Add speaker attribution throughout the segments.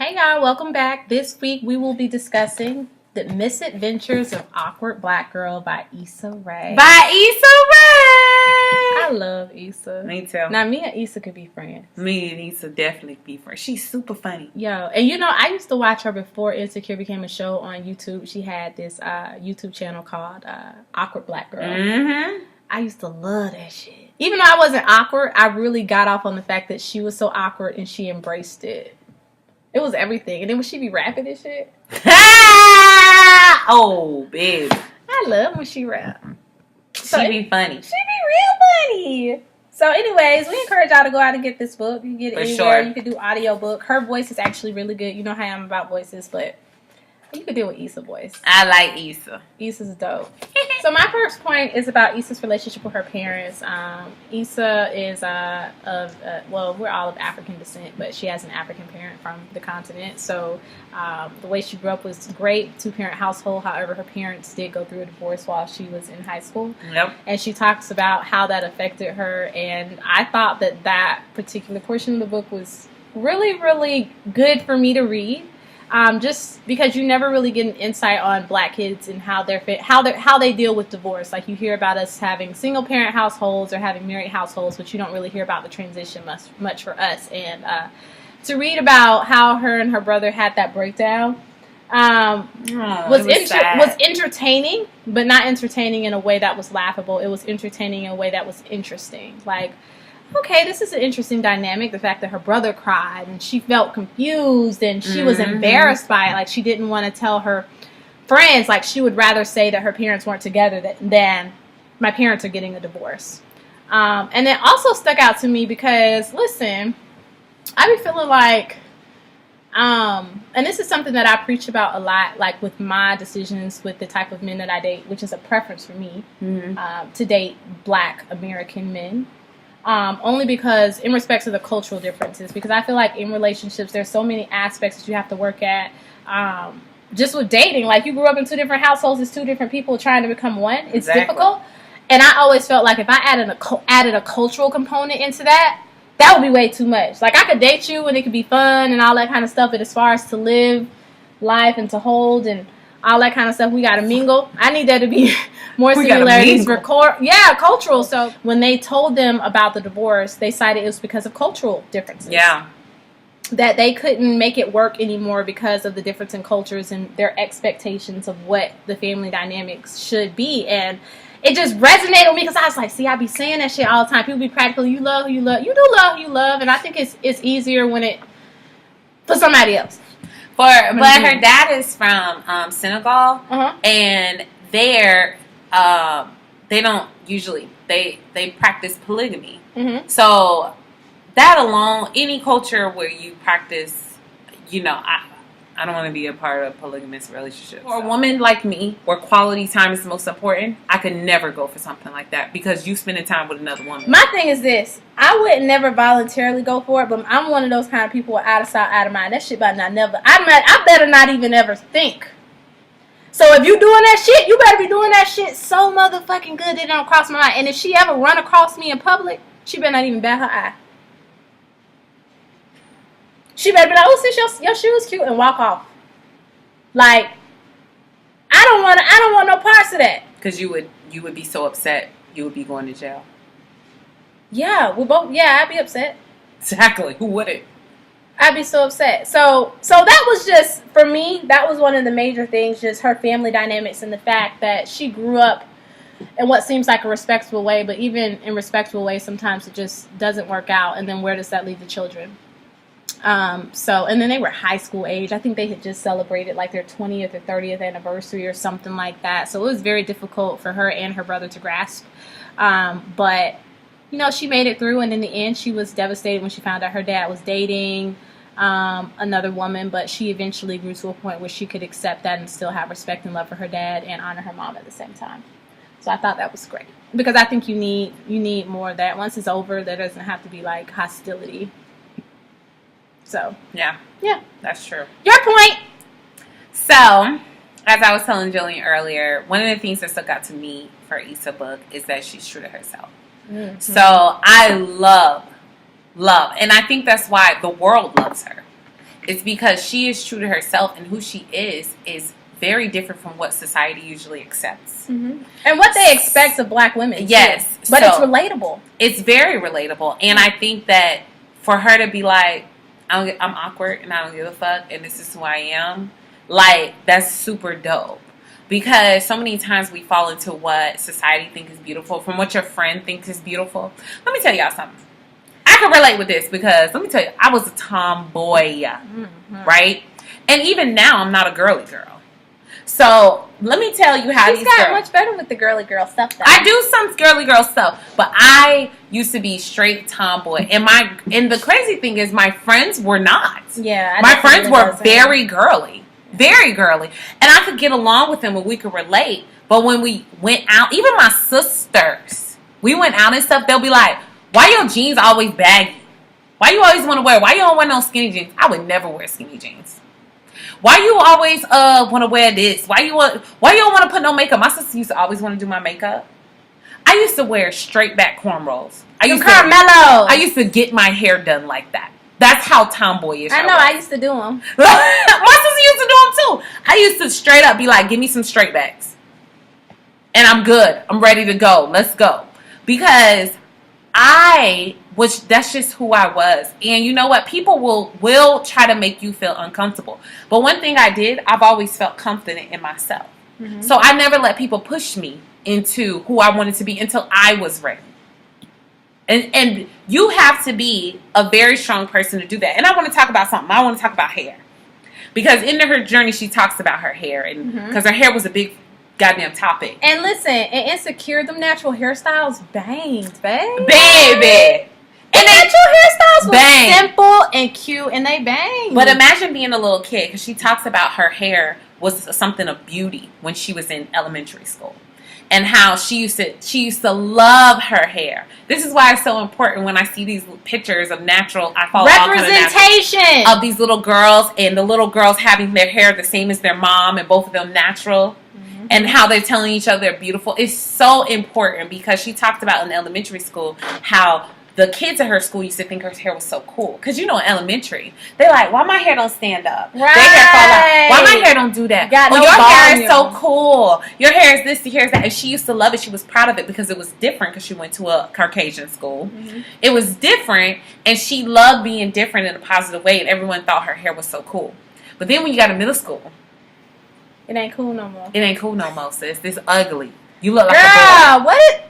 Speaker 1: Hey y'all, welcome back. This week we will be discussing The Misadventures of Awkward Black Girl by Issa Rae. I love Issa.
Speaker 2: Me too.
Speaker 1: Now me and Issa could be friends.
Speaker 2: Me and Issa definitely be friends. She's super funny.
Speaker 1: Yo, and you know, I used to watch her before Insecure became a show on YouTube. She had this YouTube channel called Awkward Black Girl.
Speaker 2: Mm-hmm.
Speaker 1: I used to love that shit. Even though I wasn't awkward, I really got off on the fact that she was so awkward and she embraced it. It was everything. And then when she be rapping and shit.
Speaker 2: Oh, babe.
Speaker 1: I love when she rap.
Speaker 2: She be funny.
Speaker 1: She be real funny. So anyways, we encourage y'all to go out and get this book. You can get it anywhere. Sure. You can do audio book. Her voice is actually really good. You know how I am about voices, but you could deal with Issa voice.
Speaker 2: I like Issa.
Speaker 1: Issa's dope. So my first point is about Issa's relationship with her parents. Issa is well, we're all of African descent, but she has an African parent from the continent. So the way she grew up was great, two-parent household. However, her parents did go through a divorce while she was in high school.
Speaker 2: Yep. And
Speaker 1: she talks about how that affected her. And I thought that particular portion of the book was really, really good for me to read. Just because you never really get an insight on black kids and how they deal with divorce. Like you hear about us having single parent households or having married households, but you don't really hear about the transition much for us. And to read about how her and her brother had that breakdown was entertaining, but not entertaining in a way that was laughable. It was entertaining in a way that was interesting. Like, okay, this is an interesting dynamic. The fact that her brother cried and she felt confused and she was embarrassed by it. Like, she didn't want to tell her friends. Like, she would rather say that her parents weren't together than my parents are getting a divorce. And it also stuck out to me because, listen, I be feeling like, and this is something that I preach about a lot, like with my decisions with the type of men that I date, which is a preference for me to date black American men. Only because in respect to the cultural differences, because I feel like in relationships there's so many aspects that you have to work at. Just with dating, like you grew up in two different households, it's two different people trying to become one. It's difficult, and I always felt like if I added a cultural component into that would be way too much. Like I could date you and it could be fun and all that kind of stuff, but as far as to live life and to hold and all that kind of stuff, we gotta mingle. I need there to be more similarities for cultural. So when they told them about the divorce, they cited it was because of cultural differences.
Speaker 2: Yeah.
Speaker 1: That they couldn't make it work anymore because of the difference in cultures and their expectations of what the family dynamics should be. And it just resonated with me because I was like, see, I be saying that shit all the time. People be practical. You love who you love. You do love who you love. And I think it's easier when it for somebody else.
Speaker 2: But her dad is from Senegal, and there they don't usually they practice polygamy. So that alone, any culture where you practice, I don't want to be a part of polygamous relationships. For a woman like me, where quality time is the most important, I could never go for something like that because you spending time with another woman.
Speaker 1: My thing is this. I would never voluntarily go for it, but I'm one of those kind of people out of sight, out of mind. That shit better not never. I better not even ever think. So if you doing that shit, you better be doing that shit so motherfucking good that it don't cross my mind. And if she ever run across me in public, she better not even bat her eye. She better be like, oh, sis, your shoe is cute, and walk off. Like, I don't want no parts of that.
Speaker 2: Because you would be so upset, you would be going to jail.
Speaker 1: Yeah, I'd be upset.
Speaker 2: Exactly. Who wouldn't?
Speaker 1: I'd be so upset. So that was just, for me, that was one of the major things, just her family dynamics and the fact that she grew up in what seems like a respectable way, but even in respectable ways, sometimes it just doesn't work out. And then where does that leave the children? And then they were high school age. I think they had just celebrated like their 20th or 30th anniversary or something like that. So it was very difficult for her and her brother to grasp. But, she made it through. And in the end, she was devastated when she found out her dad was dating another woman. But she eventually grew to a point where she could accept that and still have respect and love for her dad and honor her mom at the same time. So I thought that was great. Because I think you need more of that. Once it's over, there doesn't have to be like hostility. So, yeah,
Speaker 2: that's true.
Speaker 1: Your point.
Speaker 2: So, as I was telling Jillian earlier, one of the things that stuck out to me for Issa book is that she's true to herself. So, I love, and I think that's why the world loves her. It's because she is true to herself, and who she is very different from what society usually accepts.
Speaker 1: Mm-hmm. And what they expect of black women.
Speaker 2: Yes.
Speaker 1: Too. But it's relatable.
Speaker 2: It's very relatable. And I think that for her to be like, I'm awkward and I don't give a fuck and this is who I am, like, that's super dope. Because so many times we fall into what society thinks is beautiful, from what your friend thinks is beautiful. Let me tell y'all something. I can relate with this because, let me tell you, I was a tomboy, right? And even now, I'm not a girly girl. So, let me tell you how
Speaker 1: She's got much better with the girly girl stuff, though.
Speaker 2: I do some girly girl stuff, but I used to be straight tomboy. And the crazy thing is, my friends were not.
Speaker 1: Yeah.
Speaker 2: My friends were very girly. Very girly. And I could get along with them and we could relate. But when we went out, even my sisters, we went out and stuff, they'll be like, why your jeans always baggy? Why you always want to wear? Why you don't wear no skinny jeans? I would never wear skinny jeans. Why you always want to wear this? Why you don't want to put no makeup? My sister used to always want to do my makeup. I used to wear straight back cornrows. I used to get my hair done like that. That's how tomboyish I was.
Speaker 1: I used to do them.
Speaker 2: My sister used to do them too. I used to straight up be like, give me some straight backs. And I'm good. I'm ready to go. Let's go. Because that's just who I was. And you know what? People will try to make you feel uncomfortable. But one thing I've always felt confident in myself. Mm-hmm. So I never let people push me into who I wanted to be until I was ready. And you have to be a very strong person to do that. And I want to talk about something. I want to talk about hair. Because in her journey, she talks about her hair. And because her hair was a big goddamn topic.
Speaker 1: And listen, in Insecure, them natural hairstyles banged, babe.
Speaker 2: Baby.
Speaker 1: And natural hairstyles were simple and cute, and they banged.
Speaker 2: But imagine being a little kid, because she talks about her hair was something of beauty when she was in elementary school. And how she used to love her hair. This is why it's so important when I see these pictures of natural. I follow
Speaker 1: representation
Speaker 2: of these little girls, and the little girls having their hair the same as their mom, and both of them natural, and how they're telling each other they're beautiful. It's so important because she talked about in elementary school how the kids at her school used to think her hair was so cool. Because, in elementary, they're like, why my hair don't stand up?
Speaker 1: Right.
Speaker 2: Their hair fall out. Why my hair don't do that? Your hair is so cool. Your hair is this, your hair is that. And she used to love it. She was proud of it because it was different because she went to a Caucasian school. Mm-hmm. It was different, and she loved being different in a positive way, and everyone thought her hair was so cool. But then when you got to middle school,
Speaker 1: it ain't cool no more.
Speaker 2: It ain't cool no more, sis. It's ugly. You look like a boy.
Speaker 1: What?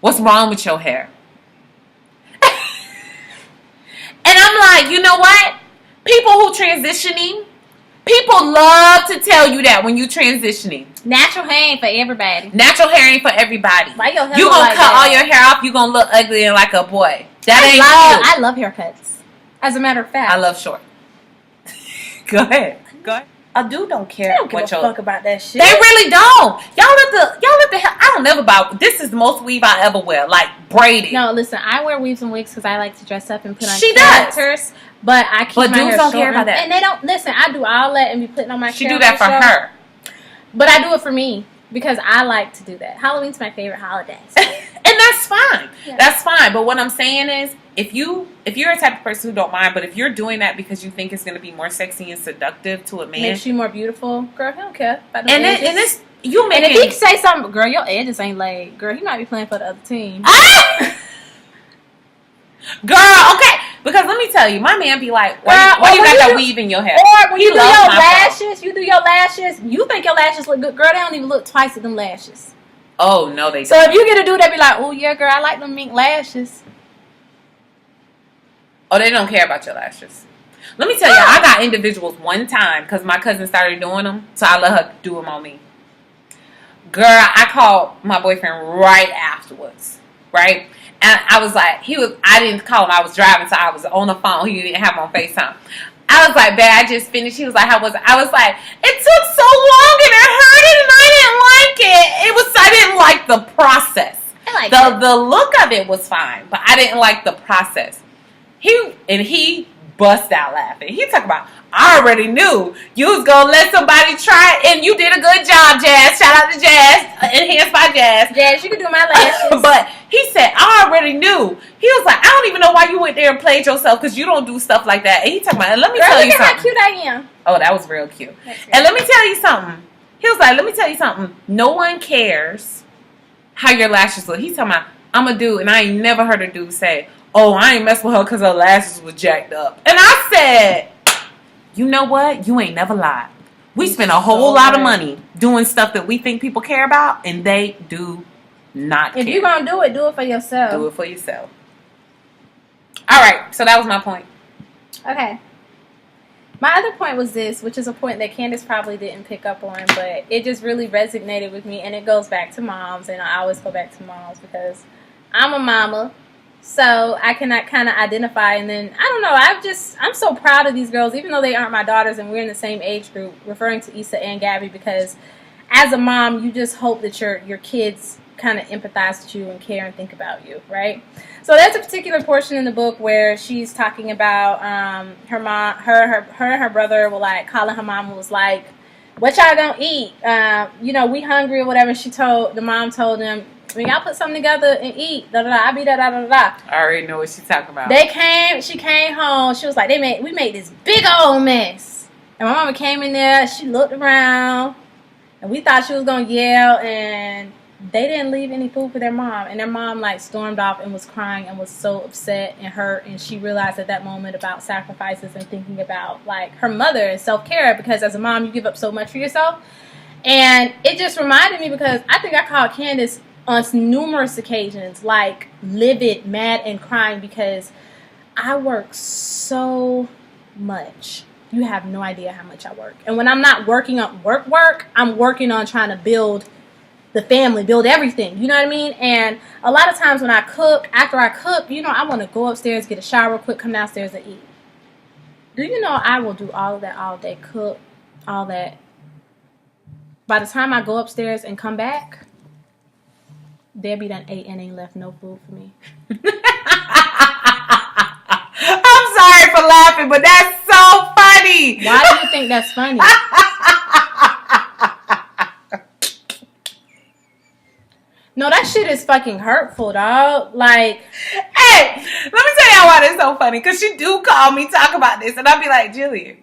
Speaker 2: What's wrong with your hair? And I'm like, you know what? People who transitioning, people love to tell you that when you transitioning.
Speaker 1: Natural hair ain't for everybody.
Speaker 2: Natural hair ain't for everybody. You gonna cut all your hair off, you gonna look ugly and like a boy.
Speaker 1: I love haircuts. As a matter of fact.
Speaker 2: I love short. Go ahead. A dude don't care.
Speaker 1: They don't give a fuck about that shit.
Speaker 2: They really don't. Y'all let the hell. I don't never buy. This is the most weave I ever wear, like braided.
Speaker 1: No, listen. I wear weaves and wigs because I like to dress up and put on characters. But I keep my hair
Speaker 2: dudes don't care about that.
Speaker 1: And they don't listen. I do all that and be putting on my.
Speaker 2: She do that for her.
Speaker 1: But I do it for me because I like to do that. Halloween's my favorite holiday.
Speaker 2: And that's fine. Yeah. That's fine. But what I'm saying is, if you're a type of person who don't mind, but if you're doing that because you think it's going to be more sexy and seductive to a man,
Speaker 1: makes you more beautiful, girl, he don't care about
Speaker 2: and if
Speaker 1: he say something, girl, your edges ain't laid, girl, he might be playing for the other team.
Speaker 2: Girl, okay. Because let me tell you, my man be like, why you got that weave in your hair?
Speaker 1: Or when you do your lashes, you think your lashes look good. Girl, they don't even look twice at them lashes.
Speaker 2: Oh, no, they don't.
Speaker 1: So if you get a dude that be like, oh, yeah, girl, I like them mink lashes.
Speaker 2: Oh, they don't care about your lashes. Let me tell you, I got individuals one time because my cousin started doing them, so I let her do them on me. Girl, I called my boyfriend right afterwards, right? And I was like, I didn't call him. I was driving, so I was on the phone. He didn't have him on FaceTime. I was like, babe, I just finished. He was like, how was it? I was like, it took so long and it hurted and I didn't like it. I didn't like the process. The look of it was fine, but I didn't like the process. He bust out laughing. He talking about, I already knew you was gonna let somebody try it, and you did a good job, Jazz. Shout out to Jazz, enhanced by Jazz.
Speaker 1: Jazz, you can do my lashes.
Speaker 2: But he said, I already knew. He was like, I don't even know why you went there and played yourself, because you don't do stuff like that. And he talking about, let me tell you something.
Speaker 1: Look at how cute I am.
Speaker 2: Oh, that was real cute. And let me tell you something. He was like, let me tell you something. No one cares how your lashes look. He's talking about, I'm a dude, and I ain't never heard a dude say, oh, I ain't mess with her because her lashes was jacked up. And I said, you know what? You ain't never lied. We spend a whole lot of money doing stuff that we think people care about, and they do not care.
Speaker 1: If you're going to do it for yourself.
Speaker 2: Do it for yourself. All right. So that was my point.
Speaker 1: Okay. My other point was this, which is a point that Candace probably didn't pick up on, but it just really resonated with me, and it goes back to moms, and I always go back to moms because I'm a mama. So I cannot kind of identify, and then I don't know. I'm so proud of these girls, even though they aren't my daughters, and we're in the same age group. Referring to Issa and Gabby, because as a mom, you just hope that your kids kind of empathize with you and care and think about you, right? So there's a particular portion in the book where she's talking about her mom, her and her brother were like calling her mom, was like, "What y'all gonna eat? We hungry or whatever." The mom told them, when y'all put something together and eat, I be da da da da.
Speaker 2: I already know what she's talking about.
Speaker 1: She came home. She was like, we made this big old mess. And my mama came in there. She looked around, and we thought she was gonna yell. And they didn't leave any food for their mom. And their mom like stormed off and was crying and was so upset and hurt. And she realized at that moment about sacrifices and thinking about like her mother and self-care, because as a mom you give up so much for yourself. And it just reminded me, because I think I called Candace on numerous occasions, like livid, mad, and crying, because I work so much. You have no idea how much I work. And when I'm not working on work, I'm working on trying to build the family, build everything. You know what I mean? And a lot of times when I cook, after I cook, I want to go upstairs, get a shower quick, come downstairs and eat. Do you know I will do all of that all day, cook, all that. By the time I go upstairs and come back, Debbie done ate and ain't left no food for me.
Speaker 2: I'm sorry for laughing, but that's so funny.
Speaker 1: Why do you think that's funny? No, that shit is fucking hurtful, dog. Like,
Speaker 2: hey, let me tell y'all why that's so funny. Because she do call me, talk about this, and I'll be like, Jillian,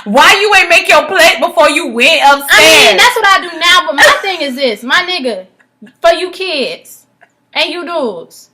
Speaker 2: why you ain't make your plate before you went upstairs?
Speaker 1: I mean, that's what I do now, but my thing is this, my nigga, for you kids and you dudes,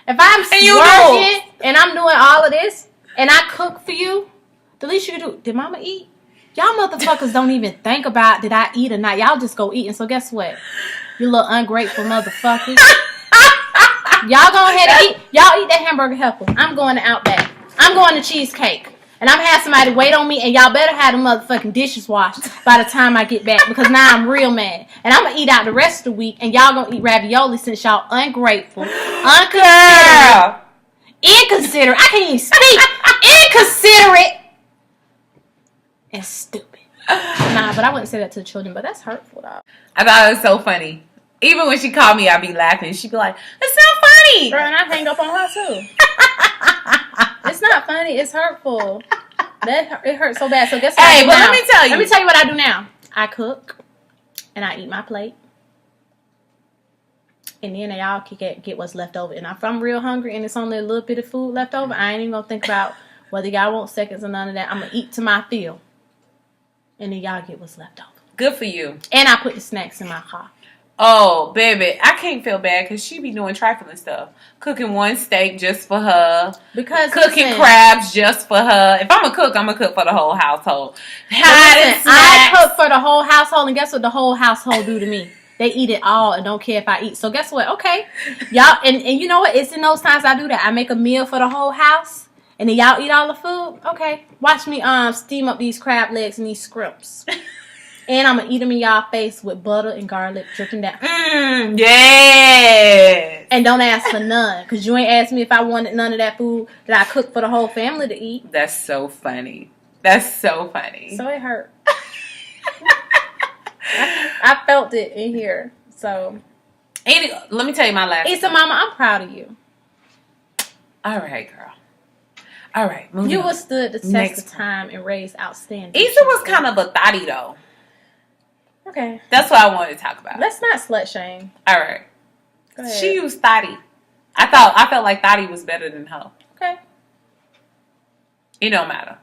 Speaker 1: if I'm working and I'm doing all of this and I cook for you, the least you can do, did mama eat? Y'all motherfuckers don't even think about did I eat or not. Y'all just go eat. And so guess what? You little ungrateful motherfuckers. Y'all go ahead and eat. Y'all eat that hamburger helper. I'm going to Outback. I'm going to Cheesecake. And I'm having somebody wait on me, and y'all better have the motherfucking dishes washed by the time I get back, because now I'm real mad. And I'm going to eat out the rest of the week, and y'all going to eat ravioli since y'all ungrateful, inconsiderate. I can't even speak. Inconsiderate and stupid. Nah, but I wouldn't say that to the children, but that's hurtful, dog.
Speaker 2: I thought it was so funny. Even when she called me, I'd be laughing. She'd be like, "It's not funny."
Speaker 1: Girl, and I'd hang up on her too. It's not funny. It's hurtful. It hurts so bad. So guess what?
Speaker 2: Hey, but let me tell you.
Speaker 1: Let me tell you what I do now. I cook, and I eat my plate, and then y'all can get what's left over. And if I'm real hungry and it's only a little bit of food left over, I ain't even gonna think about whether y'all want seconds or none of that. I'm gonna eat to my fill, and then y'all get what's left over.
Speaker 2: Good for you.
Speaker 1: And I put the snacks in my car.
Speaker 2: Oh, baby, I can't feel bad because she be doing trifling stuff. Cooking one steak just for her.
Speaker 1: Because
Speaker 2: cooking crabs just for her. If I'm going to cook for the whole household.
Speaker 1: I cook for the whole household, and guess what the whole household do to me? They eat it all and don't care if I eat. So guess what? Okay. Y'all, and you know what? It's in those times I do that. I make a meal for the whole house, and then y'all eat all the food. Okay. Watch me steam up these crab legs and these scrimps. And I'm going to eat them in y'all face with butter and garlic dripping down.
Speaker 2: Yes.
Speaker 1: And don't ask for none. Because you ain't asked me if I wanted none of that food that I cooked for the whole family to eat.
Speaker 2: That's so funny. That's so funny.
Speaker 1: So it hurt. I felt it in here. So.
Speaker 2: Let me tell you my last
Speaker 1: Issa, mama, I'm proud of you.
Speaker 2: All right, girl. All right,
Speaker 1: you withstood the test of time and raised outstanding.
Speaker 2: Issa was kind of a thotty though.
Speaker 1: Okay,
Speaker 2: that's what I wanted to talk about.
Speaker 1: Let's not slut shame.
Speaker 2: All right, she used thotty. I felt like thotty was better than her.
Speaker 1: Okay,
Speaker 2: it don't matter.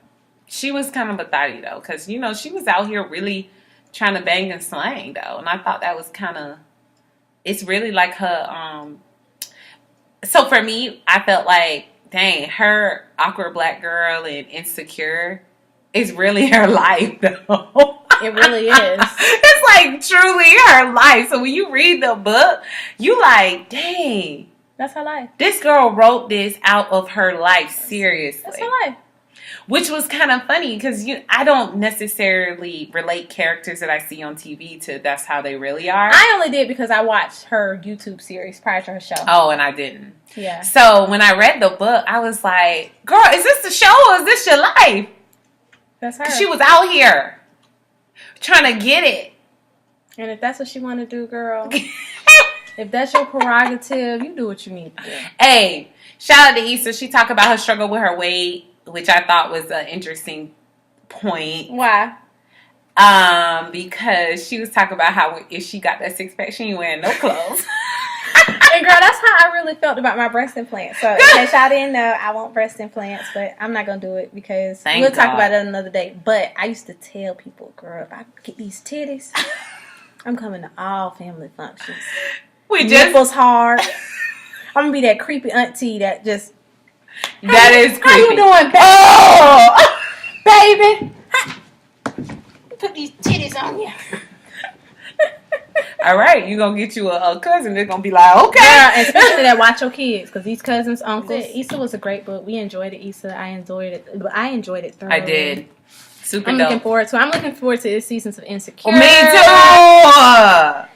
Speaker 2: She was kind of a thotty though, because you know she was out here really trying to bang and slang though, and I thought that was kind of. It's really like her. So for me, I felt like, dang, her awkward black girl and insecure is really her life, though.
Speaker 1: It really is.
Speaker 2: It's like truly her life. So when you read the book, you like, dang.
Speaker 1: That's her life.
Speaker 2: This girl wrote this out of her life, seriously.
Speaker 1: That's her life.
Speaker 2: Which was kind of funny because I don't necessarily relate characters that I see on TV to that's how they really are.
Speaker 1: I only did because I watched her YouTube series prior to her show.
Speaker 2: Oh, and I didn't.
Speaker 1: Yeah.
Speaker 2: So when I read the book, I was like, girl, is this the show or is this your life?
Speaker 1: That's her.
Speaker 2: She was out here trying to get it.
Speaker 1: And if that's what she want to do, girl, if that's your prerogative, you do what you need to do.
Speaker 2: Hey, shout out to Issa. She talked about her struggle with her weight, which I thought was an interesting point.
Speaker 1: Why?
Speaker 2: Because she was talking about how if she got that six pack, she ain't wearing no clothes.
Speaker 1: And girl, that's how I really felt about my breast implants. So in case y'all didn't know, I want breast implants, but I'm not gonna do it because we'll talk about it another day. But I used to tell people, girl, if I get these titties, I'm coming to all family functions. Nipples hard. I'm gonna be that creepy auntie that just.
Speaker 2: That is creepy.
Speaker 1: How you doing, baby? Oh, baby, put these titties on you.
Speaker 2: All right, you gonna get you a cousin that's gonna be like, okay.
Speaker 1: Yeah, especially that watch your kids, because these cousins, uncles. Issa was a great book. We enjoyed it, Issa. I enjoyed it thoroughly.
Speaker 2: I did. Super
Speaker 1: I'm
Speaker 2: dope.
Speaker 1: looking forward to this seasons of Insecure.
Speaker 2: Oh, me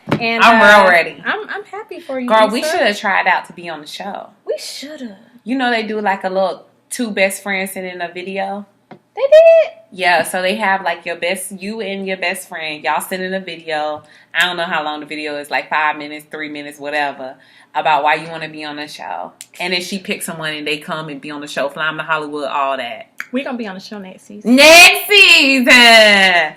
Speaker 2: too. And I'm real ready.
Speaker 1: I'm happy for you,
Speaker 2: girl.
Speaker 1: Issa.
Speaker 2: We should have tried out to be on the show.
Speaker 1: We should have.
Speaker 2: You know they do like a little two best friends sitting in a video.
Speaker 1: They did?
Speaker 2: Yeah, so they have like you and your best friend. Y'all send in a video. I don't know how long the video is, like 5 minutes, 3 minutes, whatever, about why you want to be on the show. And then she picks someone and they come and be on the show, fly them to Hollywood, all that.
Speaker 1: We're going to be on the show next season.
Speaker 2: Next season!